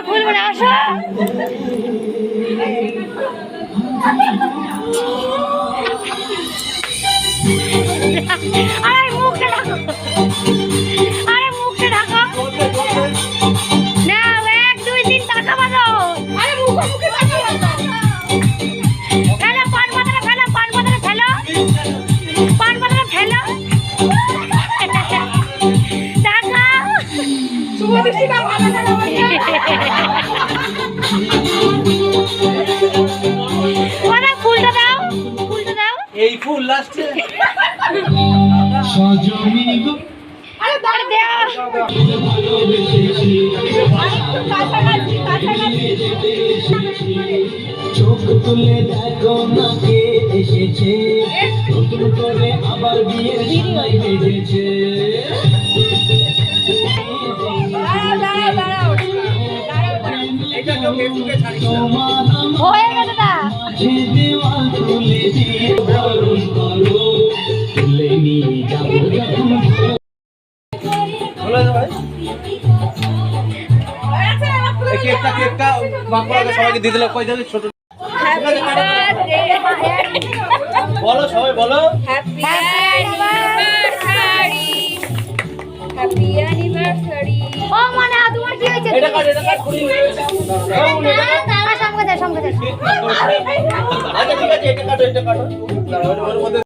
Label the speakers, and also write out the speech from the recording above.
Speaker 1: খুলবে না আসো। আরে মুখটা ঢাকো, আরে মুখটা ঢাকো না। 1 2 3 টাকা বাজো। আরে মুখে টাকা বাজো। ফেলো পান পাতাটা, ফেলো পান পাতাটা, ফেলো পান পাতাটা, ফেলো টাকা। শুভদৃষ্টিটা ভালো করে ওরা ফুলটা দাও, ফুলটা দাও।
Speaker 2: এই ফুল লাস্টে
Speaker 1: আরে দাঁড়া দেও।
Speaker 3: চোখ তুলে দেখো না কে এসেছে, নতুন করে আবার বিয়ের সময় বেজেছে।
Speaker 1: হয়ে গেছে না
Speaker 3: দেওয়াল তুলে দিয়ে বরণ করো, তুলে নিয়ে যাবো যখন
Speaker 2: কেকটা সবাইকে দিয়ে দিল। কই যাবে ছোট বলো, সবাই বলো
Speaker 4: হ্যাপি অ্যানিভার্সারি।
Speaker 1: ও মানে তোমার কি হয়েছে?
Speaker 2: এটা কাট খুলি হয়ে গেছে।
Speaker 1: সঙ্গে দে, সঙ্গে দে।
Speaker 2: আচ্ছা ঠিক আছে, এটা কাটো দাঁড়াও, ওর মধ্যে